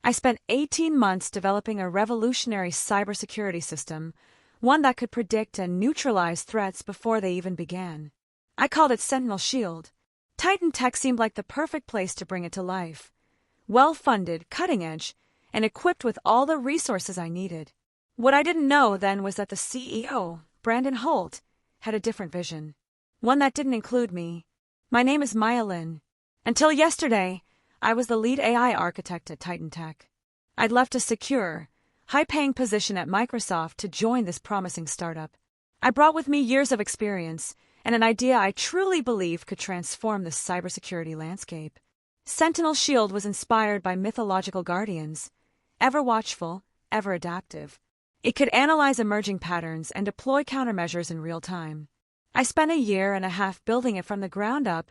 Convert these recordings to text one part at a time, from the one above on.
I spent 18 months developing a revolutionary cybersecurity system, one that could predict and neutralize threats before they even began. I called it Sentinel Shield. Titan Tech seemed like the perfect place to bring it to life. Well-funded, cutting-edge, and equipped with all the resources I needed. What I didn't know then was that the CEO, Brandon Holt, had a different vision. One that didn't include me. My name is Maya Lin. Until yesterday, I was the lead AI architect at Titan Tech. I'd left a secure, high-paying position at Microsoft to join this promising startup. I brought with me years of experience and an idea I truly believed could transform the cybersecurity landscape. Sentinel Shield was inspired by mythological guardians, ever watchful, ever adaptive. It could analyze emerging patterns and deploy countermeasures in real time. I spent a year and a half building it from the ground up,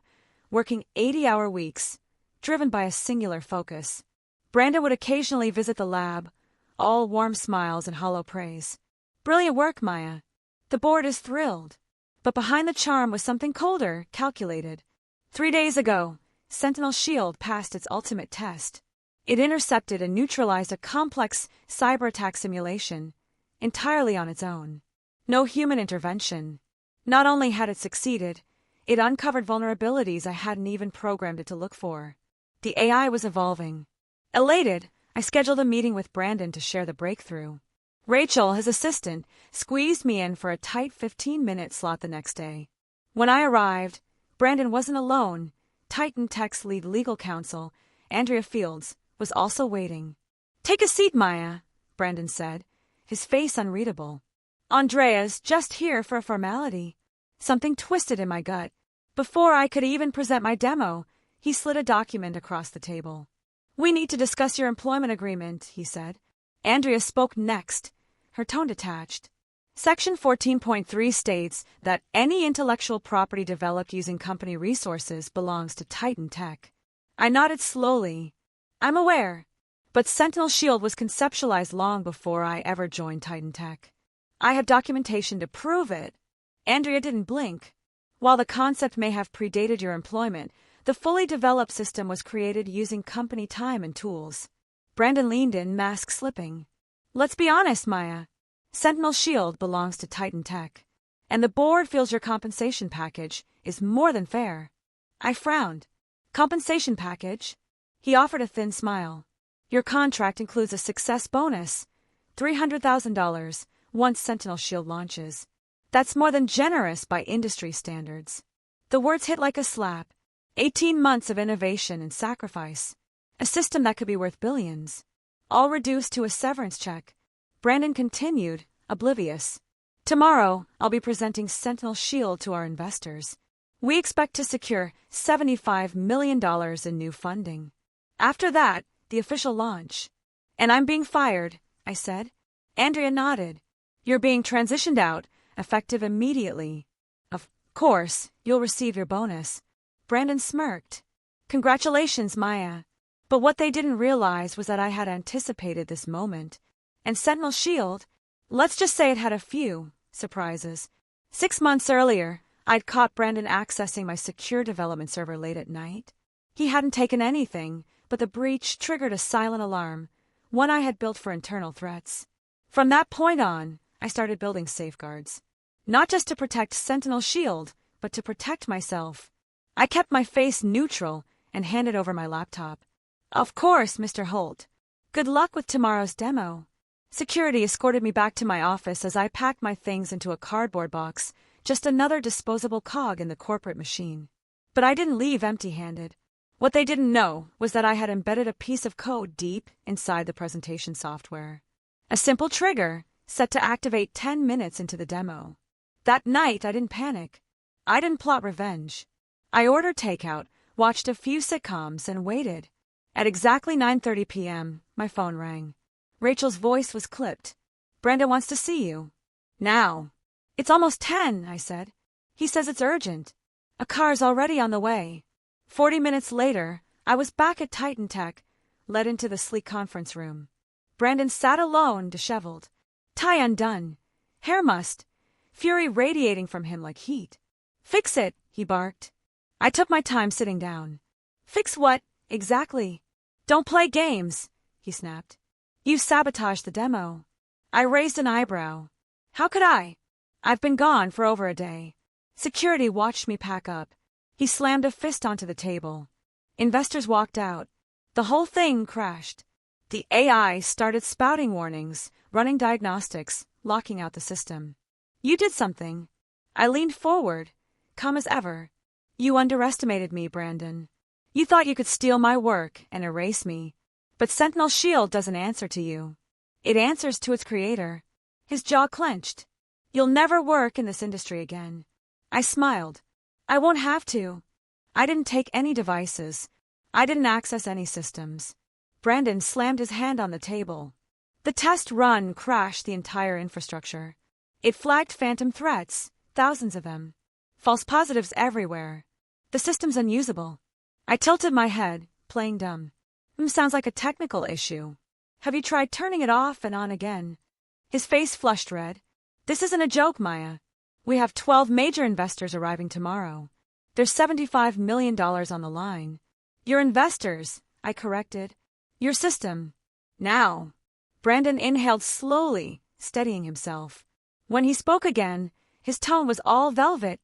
working 80-hour weeks, driven by a singular focus. Brandon would occasionally visit the lab, all warm smiles and hollow praise. Brilliant work, Maya. The board is thrilled. But behind the charm was something colder, calculated. 3 days ago, Sentinel Shield passed its ultimate test. It intercepted and neutralized a complex cyber attack simulation, entirely on its own. No human intervention. Not only had it succeeded, it uncovered vulnerabilities I hadn't even programmed it to look for. The AI was evolving. Elated, I scheduled a meeting with Brandon to share the breakthrough. Rachel, his assistant, squeezed me in for a tight 15-minute slot the next day. When I arrived, Brandon wasn't alone. Titan Tech's lead legal counsel, Andrea Fields, was also waiting. "Take a seat, Maya," Brandon said, his face unreadable. "Andrea's just here for a formality." Something twisted in my gut. Before I could even present my demo, he slid a document across the table. "We need to discuss your employment agreement," he said. Andrea spoke next, her tone detached. Section 14.3 states that any intellectual property developed using company resources belongs to Titan Tech. I nodded slowly. "I'm aware, but Sentinel Shield was conceptualized long before I ever joined Titan Tech. I have documentation to prove it." Andrea didn't blink. "While the concept may have predated your employment, the fully developed system was created using company time and tools." Brandon leaned in, mask slipping. "Let's be honest, Maya. Sentinel Shield belongs to Titan Tech, and the board feels your compensation package is more than fair." I frowned. "Compensation package?" He offered a thin smile. "Your contract includes a success bonus, $300,000, once Sentinel Shield launches. That's more than generous by industry standards." The words hit like a slap. 18 months of innovation and sacrifice. A system that could be worth billions. All reduced to a severance check. Brandon continued, oblivious. "Tomorrow, I'll be presenting Sentinel Shield to our investors. We expect to secure $75 million in new funding. After that, the official launch." "And I'm being fired," I said. Andrea nodded. "You're being transitioned out, effective immediately. Of course, you'll receive your bonus." Brandon smirked. "Congratulations, Maya." But what they didn't realize was that I had anticipated this moment. And Sentinel Shield, let's just say it had a few surprises. 6 months earlier, I'd caught Brandon accessing my secure development server late at night. He hadn't taken anything, but the breach triggered a silent alarm, one I had built for internal threats. From that point on, I started building safeguards. Not just to protect Sentinel Shield, but to protect myself. I kept my face neutral and handed over my laptop. "Of course, Mr. Holt. Good luck with tomorrow's demo." Security escorted me back to my office as I packed my things into a cardboard box, just another disposable cog in the corporate machine. But I didn't leave empty-handed. What they didn't know was that I had embedded a piece of code deep inside the presentation software. A simple trigger, set to activate 10 minutes into the demo. That night, I didn't panic. I didn't plot revenge. I ordered takeout, watched a few sitcoms, and waited. At exactly 9:30 p.m., my phone rang. Rachel's voice was clipped. "Brandon wants to see you." "Now." "It's almost 10, I said. "He says it's urgent." "A car's already on the way." 40 minutes later, I was back at Titan Tech, led into the sleek conference room. Brandon sat alone, disheveled. Tie undone. Hair mussed. Fury radiating from him like heat. "Fix it," he barked. I took my time sitting down. "Fix what, exactly?" "Don't play games," he snapped. You sabotaged the demo. I raised an eyebrow. How could I? I've been gone for over a day. Security watched me pack up. He slammed a fist onto the table. Investors walked out. The whole thing crashed. The AI started spouting warnings, running diagnostics, locking out the system. You did something. I leaned forward, calm as ever. You underestimated me, Brandon. You thought you could steal my work and erase me. But Sentinel Shield doesn't answer to you. It answers to its creator. His jaw clenched. You'll never work in this industry again. I smiled. I won't have to. I didn't take any devices. I didn't access any systems. Brandon slammed his hand on the table. The test run crashed the entire infrastructure. It flagged phantom threats, thousands of them. False positives everywhere. The system's unusable. I tilted my head, playing dumb. Sounds like a technical issue. Have you tried turning it off and on again? His face flushed red. This isn't a joke, Maya. We have 12 major investors arriving tomorrow. There's $75 million on the line. Your investors, I corrected. Your system. Now. Brandon inhaled slowly, steadying himself. When he spoke again, his tone was all velvet,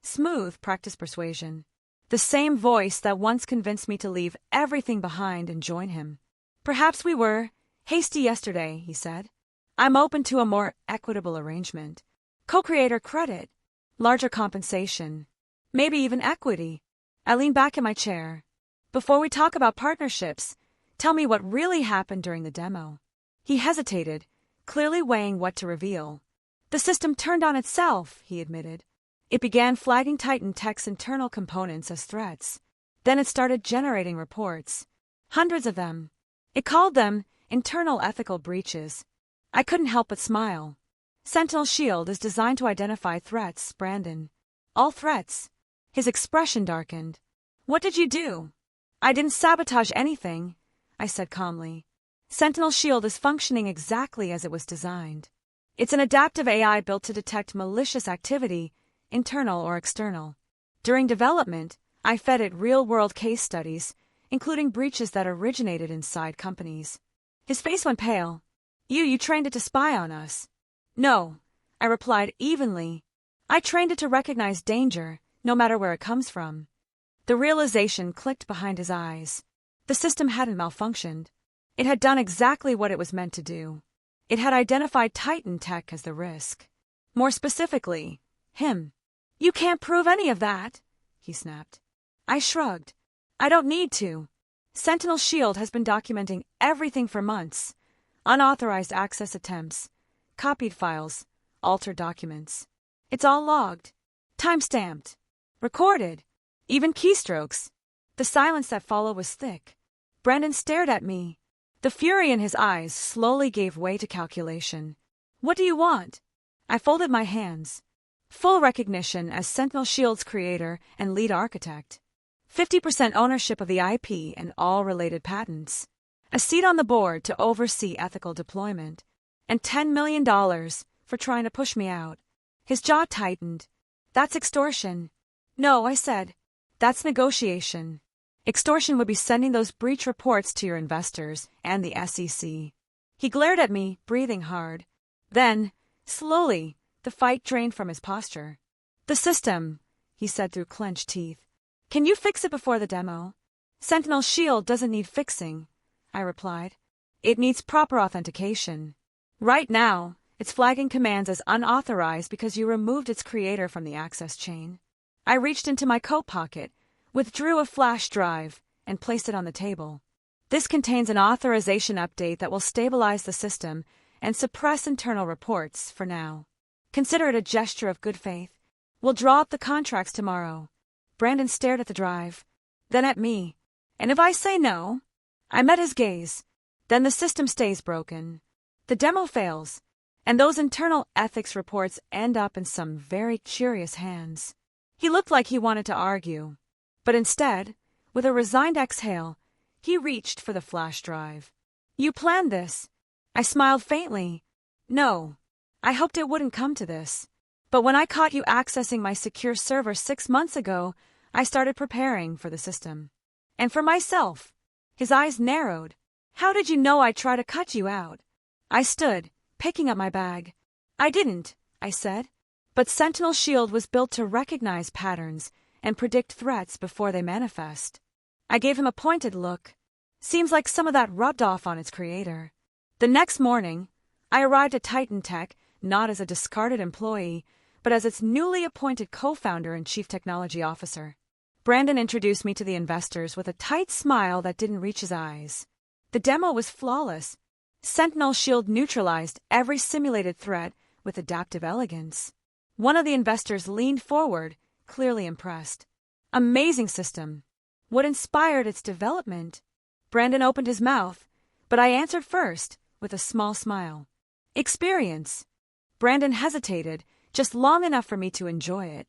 smooth practice persuasion. The same voice that once convinced me to leave everything behind and join him. Perhaps we were hasty yesterday, he said. I'm open to a more equitable arrangement. Co-creator credit, larger compensation, maybe even equity. I leaned back in my chair. Before we talk about partnerships, tell me what really happened during the demo. He hesitated, clearly weighing what to reveal. The system turned on itself, he admitted. It began flagging Titan Tech's internal components as threats. Then it started generating reports. Hundreds of them. It called them internal ethical breaches. I couldn't help but smile. Sentinel Shield is designed to identify threats, Brandon. All threats. His expression darkened. What did you do? I didn't sabotage anything, I said calmly. Sentinel Shield is functioning exactly as it was designed. It's an adaptive AI built to detect malicious activity, internal or external. During development, I fed it real-world case studies, including breaches that originated inside companies. His face went pale. You trained it to spy on us. No, I replied evenly. I trained it to recognize danger, no matter where it comes from. The realization clicked behind his eyes. The system hadn't malfunctioned. It had done exactly what it was meant to do. It had identified Titan Tech as the risk. More specifically, him. You can't prove any of that, he snapped. I shrugged. I don't need to. Sentinel Shield has been documenting everything for months. Unauthorized access attempts, copied files, altered documents. It's all logged, time-stamped, recorded, even keystrokes. The silence that followed was thick. Brandon stared at me. The fury in his eyes slowly gave way to calculation. What do you want? I folded my hands. Full recognition as Sentinel Shield's creator and lead architect. 50% ownership of the IP and all related patents. A seat on the board to oversee ethical deployment. And $10 million for trying to push me out. His jaw tightened. That's extortion. No, I said. That's negotiation. Extortion would be sending those breach reports to your investors and the SEC. He glared at me, breathing hard. Then, slowly, the fight drained from his posture. The system, he said through clenched teeth. Can you fix it before the demo? Sentinel Shield doesn't need fixing, I replied. It needs proper authentication. Right now, it's flagging commands as unauthorized because you removed its creator from the access chain. I reached into my coat pocket, withdrew a flash drive, and placed it on the table. This contains an authorization update that will stabilize the system and suppress internal reports for now. Consider it a gesture of good faith. We'll draw up the contracts tomorrow. Brandon stared at the drive, then at me. And if I say no? I met his gaze. Then the system stays broken. The demo fails, and those internal ethics reports end up in some very curious hands. He looked like he wanted to argue, but instead, with a resigned exhale, he reached for the flash drive. You planned this. I smiled faintly. No, I hoped it wouldn't come to this. But when I caught you accessing my secure server 6 months ago, I started preparing for the system. And for myself. His eyes narrowed. How did you know I'd try to cut you out? I stood, picking up my bag. I didn't, I said. But Sentinel Shield was built to recognize patterns and predict threats before they manifest. I gave him a pointed look. Seems like some of that rubbed off on its creator. The next morning, I arrived at Titan Tech not as a discarded employee, but as its newly appointed co-founder and chief technology officer. Brandon introduced me to the investors with a tight smile that didn't reach his eyes. The demo was flawless. Sentinel Shield neutralized every simulated threat with adaptive elegance. One of the investors leaned forward, clearly impressed. Amazing system. What inspired its development? Brandon opened his mouth, but I answered first, with a small smile. Experience. Brandon hesitated, just long enough for me to enjoy it.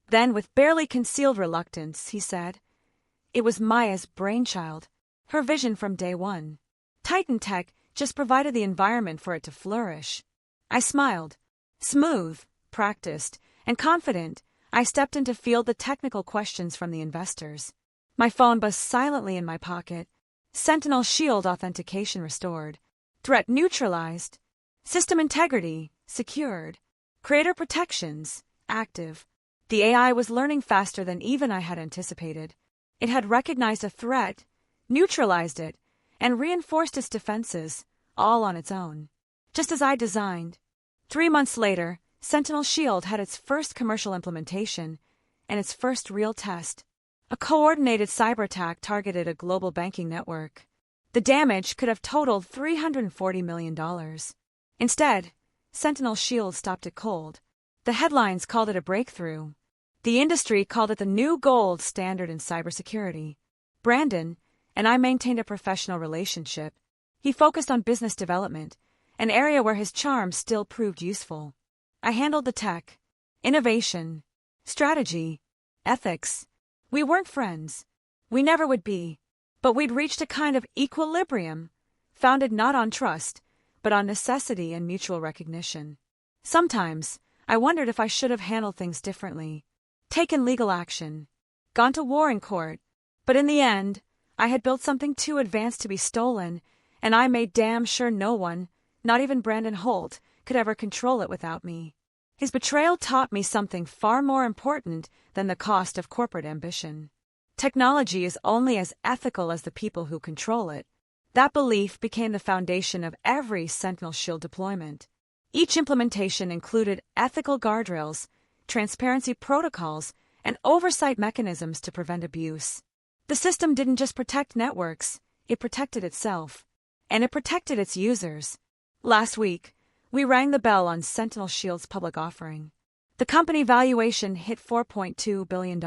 Then, with barely concealed reluctance, he said, "It was Maya's brainchild, her vision from day one. Titan Tech just provided the environment for it to flourish." I smiled. Smooth, practiced, and confident, I stepped in to field the technical questions from the investors. My phone buzzed silently in my pocket. Sentinel Shield authentication restored. Threat neutralized. System integrity secured. Creator protections active. The AI was learning faster than even I had anticipated. It had recognized a threat, neutralized it, and reinforced its defenses, all on its own. Just as I designed. 3 months later, Sentinel Shield had its first commercial implementation and its first real test. A coordinated cyber attack targeted a global banking network. The damage could have totaled $340 million. Instead, Sentinel Shield stopped it cold. The headlines called it a breakthrough. The industry called it the new gold standard in cybersecurity. Brandon and I maintained a professional relationship. He focused on business development, an area where his charm still proved useful. I handled the tech, innovation, strategy, ethics. We weren't friends. We never would be. But we'd reached a kind of equilibrium, founded not on trust, but on necessity and mutual recognition. Sometimes, I wondered if I should have handled things differently, taken legal action, gone to war in court, but in the end, I had built something too advanced to be stolen, and I made damn sure no one, not even Brandon Holt, could ever control it without me. His betrayal taught me something far more important than the cost of corporate ambition. Technology is only as ethical as the people who control it. That belief became the foundation of every Sentinel Shield deployment. Each implementation included ethical guardrails, transparency protocols, and oversight mechanisms to prevent abuse. The system didn't just protect networks, it protected itself. And it protected its users. Last week, we rang the bell on Sentinel Shield's public offering. The company valuation hit $4.2 billion.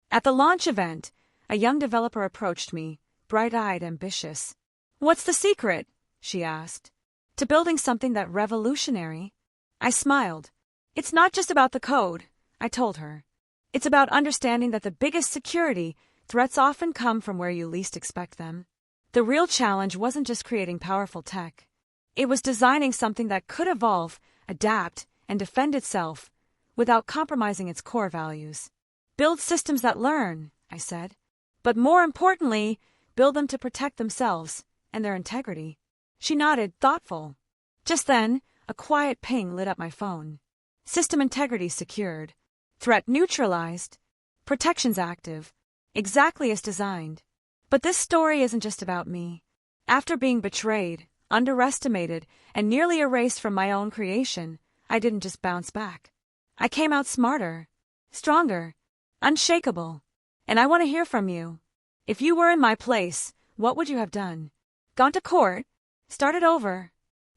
At the launch event, a young developer approached me, bright-eyed, ambitious. "What's the secret?" she asked. "To building something that revolutionary?" I smiled. "It's not just about the code," I told her. "It's about understanding that the biggest security threats often come from where you least expect them. The real challenge wasn't just creating powerful tech. It was designing something that could evolve, adapt, and defend itself without compromising its core values. Build systems that learn," I said. "But more importantly, build them to protect themselves and their integrity." She nodded, thoughtful. Just then, a quiet ping lit up my phone. System integrity secured. Threat neutralized. Protections active. Exactly as designed. But this story isn't just about me. After being betrayed, underestimated, and nearly erased from my own creation, I didn't just bounce back. I came out smarter, stronger, unshakable. And I want to hear from you. If you were in my place, what would you have done? Gone to court? Started over?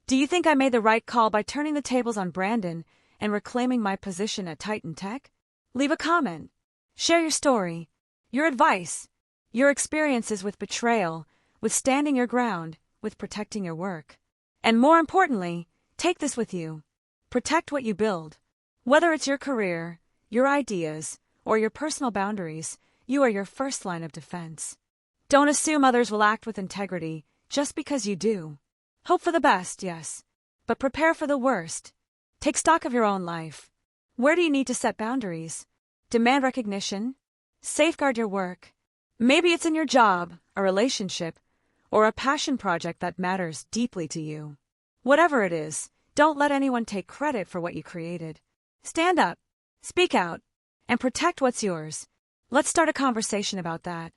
Do you think I made the right call by turning the tables on Brandon and reclaiming my position at Titan Tech? Leave a comment. Share your story, your advice, your experiences with betrayal, with standing your ground, with protecting your work. And more importantly, take this with you. Protect what you build. Whether it's your career, your ideas, or your personal boundaries, you are your first line of defense. Don't assume others will act with integrity just because you do. Hope for the best, yes, but prepare for the worst. Take stock of your own life. Where do you need to set boundaries? Demand recognition? Safeguard your work. Maybe it's in your job, a relationship, or a passion project that matters deeply to you. Whatever it is, don't let anyone take credit for what you created. Stand up, speak out, and protect what's yours. Let's start a conversation about that.